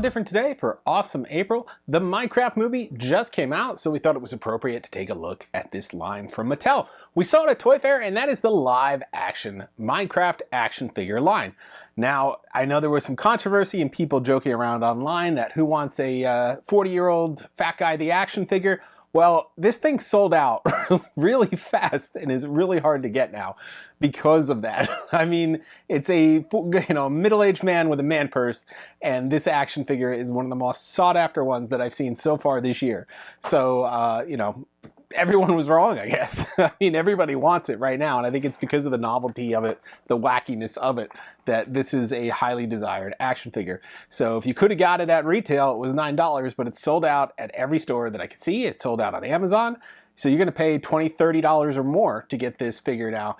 Something different today for awesome April. The Minecraft movie just came out, so we thought it was appropriate to take a look at this line from Mattel. We saw it at Toy Fair, and that is the live action Minecraft action figure line. Now, I know there was some controversy and people joking around online that who wants a 40-year-old fat guy the action figure. Well, this thing sold out really fast and is really hard to get now because of that. I mean, it's a middle-aged man with a man purse, and this action figure is one of the most sought-after ones that I've seen so far this year. So, everyone was wrong, I guess. I mean, everybody wants it right now, and I think it's because of the novelty of it, the wackiness of it, that this is a highly desired action figure. So if you could have got it at retail, it was $9, but it's sold out at every store that I could see. It's sold out on Amazon. So you're going to pay $20, $30 or more to get this figure now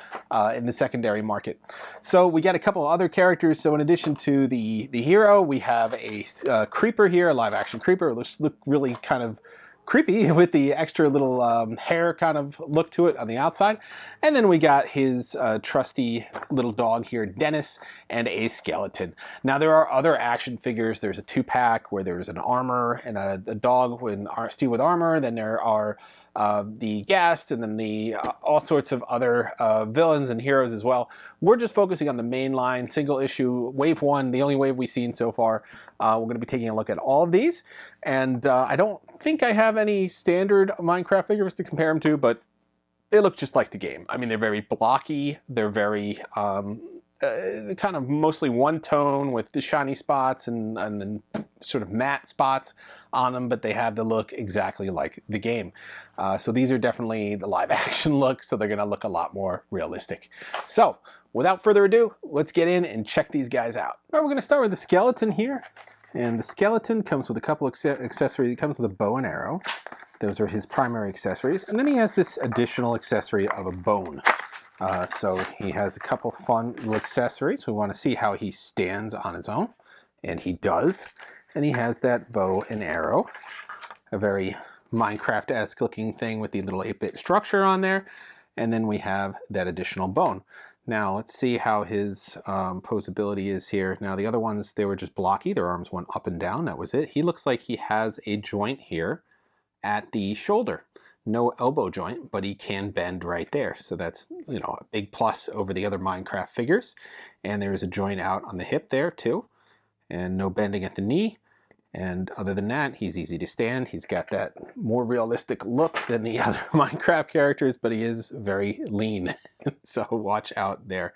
in the secondary market. So we got a couple of other characters. So in addition to the hero, we have a creeper here, a live action creeper. It looks really kind of creepy with the extra little hair kind of look to it on the outside. And then we got his trusty little dog here, Dennis, and a skeleton. Now there are other action figures. There's a 2-pack where there's an armor and a dog with steel with armor. Then there are the Ghast, and then the all sorts of other villains and heroes as well. We're just focusing on the main line, single issue, wave 1, the only wave we've seen so far. We're going to be taking a look at all of these, and I don't think I have any standard Minecraft figures to compare them to, but they look just like the game. I mean, they're very blocky, they're very kind of mostly one tone with the shiny spots and sort of matte spots on them, but they have the look exactly like the game. So these are definitely the live action look, so they're going to look a lot more realistic. So without further ado, let's get in and check these guys out. All right, we're going to start with the skeleton here. And the skeleton comes with a couple of accessories. It comes with a bow and arrow. Those are his primary accessories. And then he has this additional accessory of a bone. So he has a couple fun little accessories. We want to see how he stands on his own. And he does. And he has that bow and arrow. A very Minecraft-esque looking thing with the little 8-bit structure on there. And then we have that additional bone. Now let's see how his posability is here. Now the other ones, they were just blocky. Their arms went up and down. That was it. He looks like he has a joint here at the shoulder. No elbow joint, but he can bend right there. So that's, a big plus over the other Minecraft figures. And there's a joint out on the hip there too. And no bending at the knee. And other than that, he's easy to stand. He's got that more realistic look than the other Minecraft characters, but he is very lean. So watch out there.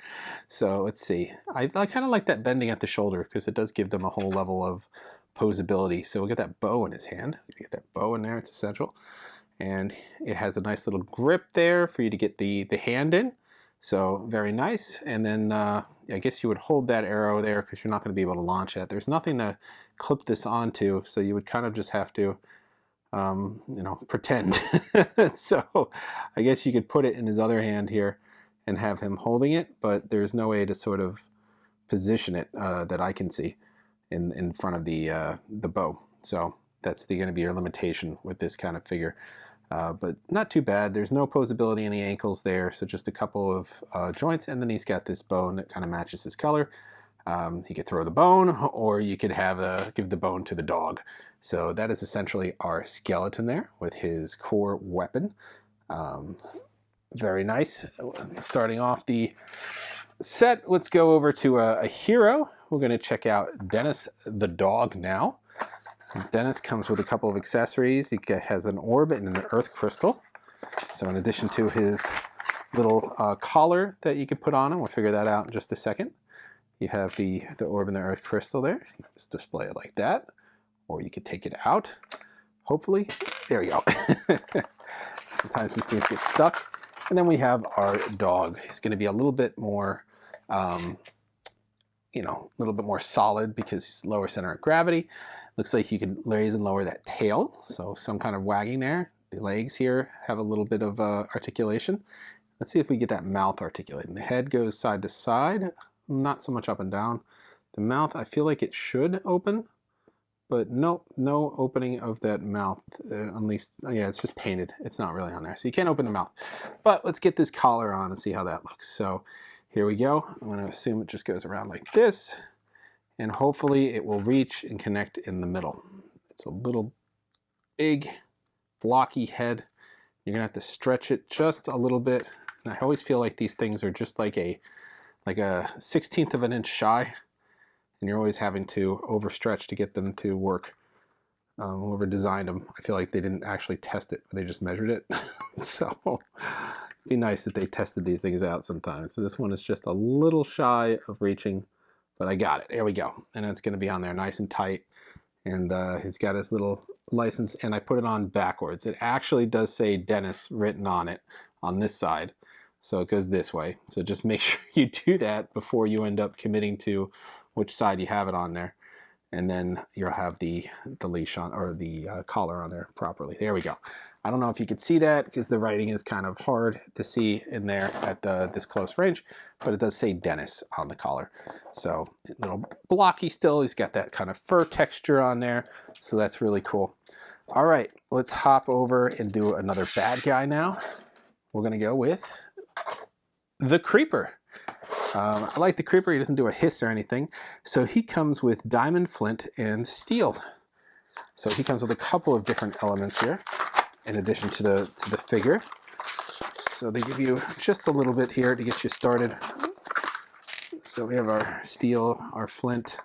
So let's see. I kind of like that bending at the shoulder because it does give them a whole level of posability. So we'll get that bow in his hand. Get that bow in there. It's essential. And it has a nice little grip there for you to get the hand in. So very nice. And then I guess you would hold that arrow there because you're not going to be able to launch it. There's nothing to clip this onto, so you would kind of just have to, pretend. So I guess you could put it in his other hand here and have him holding it, but there's no way to sort of position it that I can see in front of the bow. So that's going to be your limitation with this kind of figure. But not too bad. There's no posability in the ankles there, so just a couple of joints, and then he's got this bone that kind of matches his color. You could throw the bone, or you could give the bone to the dog. So that is essentially our skeleton there with his core weapon. Very nice. Starting off the set, let's go over to a hero. We're going to check out Dennis the dog now. Dennis comes with a couple of accessories. He has an orb and an earth crystal. So in addition to his little collar that you could put on him, we'll figure that out in just a second. You have the orb and the earth crystal there. You can just display it like that. Or you could take it out. Hopefully. There we go. Sometimes these things get stuck. And then we have our dog. He's going to be a little bit more, a little bit more solid because he's lower center of gravity. Looks like you can raise and lower that tail. So some kind of wagging there. The legs here have a little bit of articulation. Let's see if we get that mouth articulated. The head goes side to side. Not so much up and down. The mouth, I feel like it should open, but no opening of that mouth, at least, yeah, it's just painted. It's not really on there, so you can't open the mouth. But let's get this collar on and see how that looks. So here we go. I'm going to assume it just goes around like this, and hopefully it will reach and connect in the middle. It's a little big, blocky head. You're gonna have to stretch it just a little bit. And I always feel like these things are just like a 1/16 of an inch shy, and you're always having to overstretch to get them to work. Whoever designed them, I feel like they didn't actually test it, they just measured it. So it'd be nice if they tested these things out sometimes. So this one is just a little shy of reaching, but I got it. There we go. And it's going to be on there nice and tight. And he's got his little license, and I put it on backwards. It actually does say Dennis written on it on this side. So it goes this way. So just make sure you do that before you end up committing to which side you have it on there. And then you'll have the leash on, or the collar on there properly. There we go. I don't know if you could see that because the writing is kind of hard to see in there at this close range, but it does say Dennis on the collar. So a little blocky still. He's got that kind of fur texture on there. So that's really cool. All right, let's hop over and do another bad guy now. We're going to go with the Creeper. I like the Creeper. He doesn't do a hiss or anything. So he comes with diamond, flint, and steel. So he comes with a couple of different elements here, in addition to the figure. So they give you just a little bit here to get you started. So we have our steel, our flint,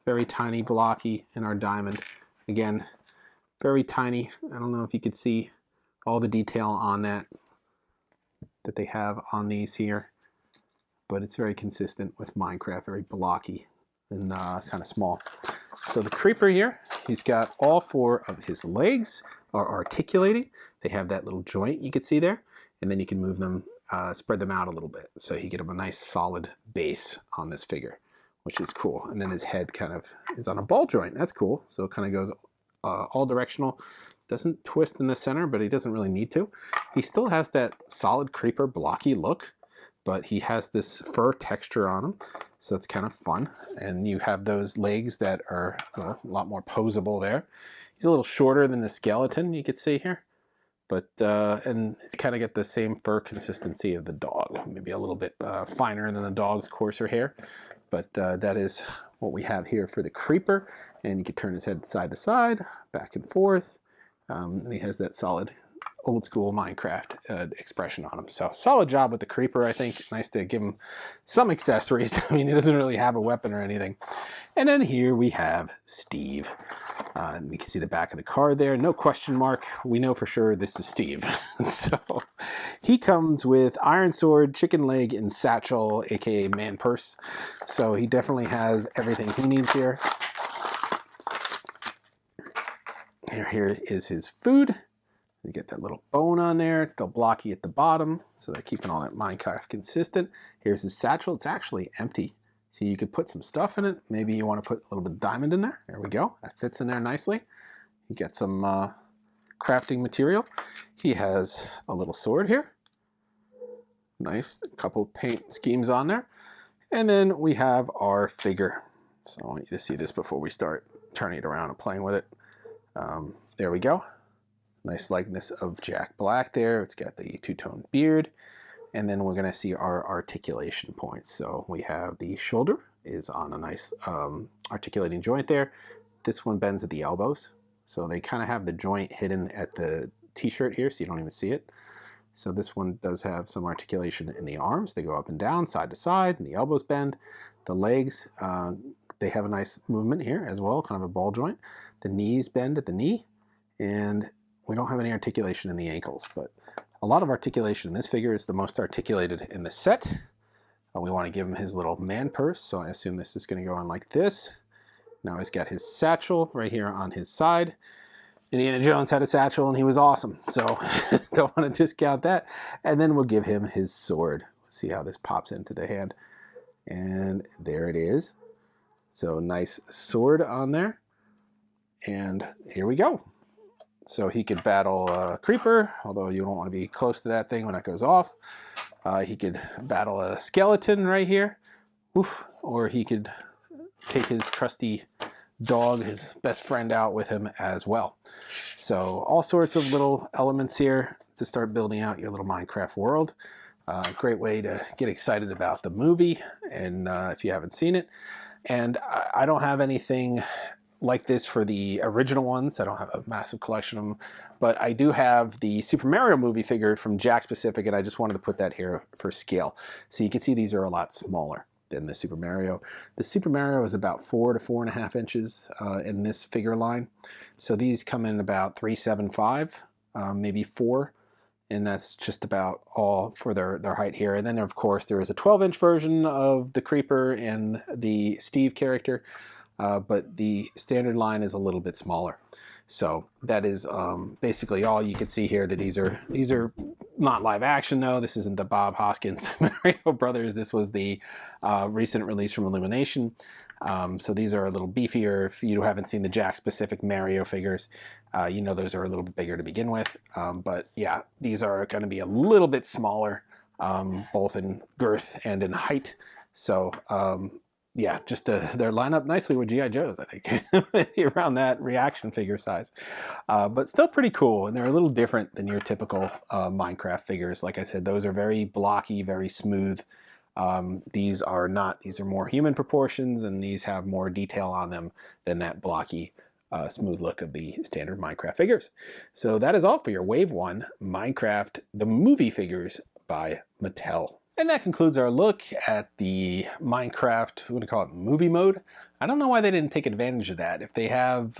very tiny, blocky, and our diamond. Again, very tiny. I don't know if you could see all the detail on that they have on these here, but it's very consistent with Minecraft, very blocky and kind of small. So the Creeper here, he's got all 4 of his legs are articulating. They have that little joint you can see there, and then you can move them, spread them out a little bit, so you get him a nice solid base on this figure, which is cool. And then his head kind of is on a ball joint. That's cool. So it kind of goes all directional. Doesn't twist in the center, but he doesn't really need to. He still has that solid Creeper blocky look, but he has this fur texture on him, so it's kind of fun. And you have those legs that are a lot more posable there. He's a little shorter than the skeleton, you could see here, but and he's kind of got the same fur consistency of the dog, maybe a little bit finer than the dog's coarser hair. But that is what we have here for the Creeper, and you can turn his head side to side, back and forth. And he has that solid old school Minecraft expression on him. So solid job with the Creeper, I think. Nice to give him some accessories. I mean, he doesn't really have a weapon or anything. And then here we have Steve. And you can see the back of the card there. No question mark. We know for sure this is Steve. So he comes with iron sword, chicken leg, and satchel, aka man purse. So he definitely has everything he needs here. Here is his food. You get that little bone on there. It's still blocky at the bottom, so they're keeping all that Minecraft consistent. Here's his satchel. It's actually empty, so you could put some stuff in it. Maybe you want to put a little bit of diamond in there. There we go. That fits in there nicely. You get some crafting material. He has a little sword here. Nice. A couple paint schemes on there. And then we have our figure. So I want you to see this before we start turning it around and playing with it. There we go. Nice likeness of Jack Black there. It's got the two-tone beard. And then we're going to see our articulation points. So we have the shoulder is on a nice articulating joint there. This one bends at the elbows. So they kind of have the joint hidden at the t-shirt here, so you don't even see it. So this one does have some articulation in the arms. They go up and down, side to side, and the elbows bend. The legs, they have a nice movement here as well, kind of a ball joint. The knees bend at the knee, and we don't have any articulation in the ankles, but a lot of articulation in this figure. Is the most articulated in the set. We want to give him his little man purse, so I assume this is going to go on like this. Now he's got his satchel right here on his side. Indiana Jones had a satchel and he was awesome, so don't want to discount that. And then we'll give him his sword. Let's see how this pops into the hand. And there it is. So nice sword on there. And here we go. So he could battle a Creeper, although you don't want to be close to that thing when it goes off. He could battle a skeleton right here. Oof. Or he could take his trusty dog, his best friend, out with him as well. So all sorts of little elements here to start building out your little Minecraft world. Great way to get excited about the movie, and if you haven't seen it. And I don't have anything like this for the original ones. I don't have a massive collection of them, but I do have the Super Mario movie figure from Jakks Pacific, and I just wanted to put that here for scale. So you can see these are a lot smaller than the Super Mario. The Super Mario is about 4 to 4.5 inches in this figure line. So these come in about 375, maybe 4. And that's just about all for their height here. And then, of course, there is a 12-inch version of the Creeper and the Steve character, but the standard line is a little bit smaller. So that is basically all you can see here. That these are not live action, though. This isn't the Bob Hoskins Mario Brothers. This was the recent release from Illumination. So these are a little beefier. If you haven't seen the Jakks Pacific Mario figures, you know those are a little bit bigger to begin with. But yeah, these are going to be a little bit smaller, both in girth and in height. So yeah, just they're lined up nicely with G.I. Joes, I think, around that reaction figure size. But still pretty cool, and they're a little different than your typical Minecraft figures. Like I said, those are very blocky, very smooth. These are not. These are more human proportions, and these have more detail on them than that blocky, smooth look of the standard Minecraft figures. So that is all for your Wave 1 Minecraft the movie figures by Mattel. And that concludes our look at the Minecraft, what do you call it, movie mode. I don't know why they didn't take advantage of that. If they have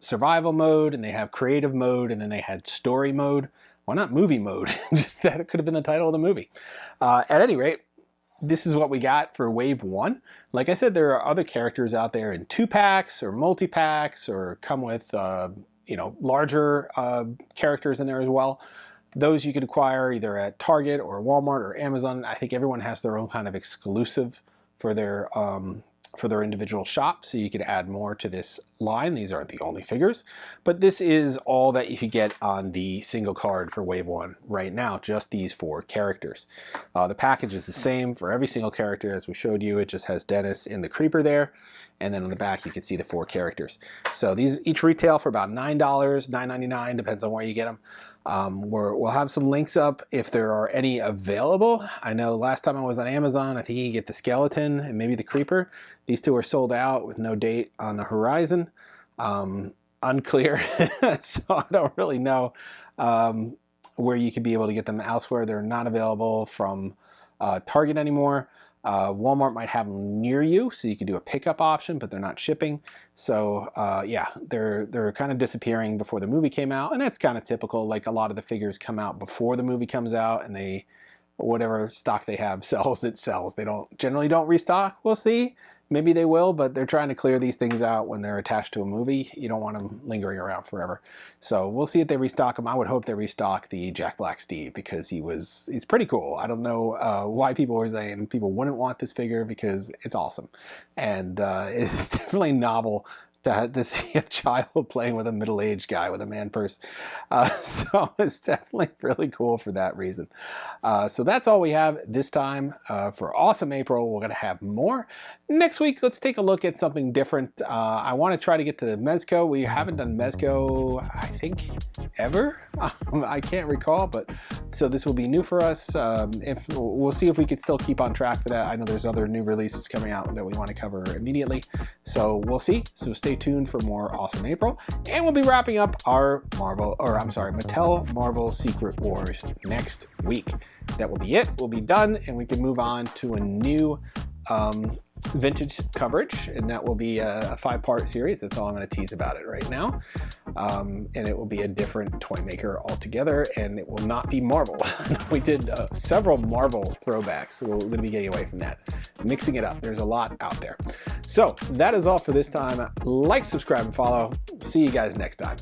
survival mode, and they have creative mode, and then they had story mode, why not movie mode? Just that it could have been the title of the movie. At any rate, this is what we got for Wave 1. Like I said, there are other characters out there in 2-packs or multi-packs, or come with you know, larger characters in there as well. Those you could acquire either at Target or Walmart or Amazon. I think everyone has their own kind of exclusive for their individual shop, so you could add more to this line. These aren't the only figures, but this is all that you could get on the single card for Wave 1 right now, just these 4 characters. The package is the same for every single character as we showed you. It just has Dennis and the Creeper there, and then on the back you can see the 4 characters. So these each retail for about $9, $9.99, depends on where you get them. We'll have some links up if there are any available. I know last time I was on Amazon, I think you get the skeleton and maybe the Creeper. These 2 are sold out with no date on the horizon. Unclear, so I don't really know where you could be able to get them elsewhere. They're not available from Target anymore. Walmart might have them near you, so you can do a pickup option, but they're not shipping. So yeah, they're kind of disappearing before the movie came out, and that's kind of typical. Like a lot of the figures come out before the movie comes out, and they, whatever stock they have sells, it sells. They generally don't restock. We'll see. Maybe they will, but they're trying to clear these things out when they're attached to a movie. You don't want them lingering around forever. So we'll see if they restock them. I would hope they restock the Jack Black Steve, because he's pretty cool. I don't know why people were saying people wouldn't want this figure, because it's awesome. And it's definitely novel to see a child playing with a middle-aged guy with a man purse. So it's definitely really cool for that reason. So that's all we have this time for Awesome April. We're going to have more. Next week, let's take a look at something different. I want to try to get to the Mezco. We haven't done Mezco, I think, ever. I can't recall, but so this will be new for us. If we'll see if we could still keep on track for that. I know there's other new releases coming out that we want to cover immediately. So we'll see. So stay tuned for more Awesome April. And we'll be wrapping up our Mattel Marvel Secret Wars next week. That will be it. We'll be done, and we can move on to a new vintage coverage, and that will be a 5-part series. That's all I'm going to tease about it right now. And it will be a different toy maker altogether, and it will not be Marvel. We did several Marvel throwbacks, so we're going to be getting away from that, mixing it up. There's a lot out there. So that is all for this time. Like, subscribe, and follow. See you guys next time.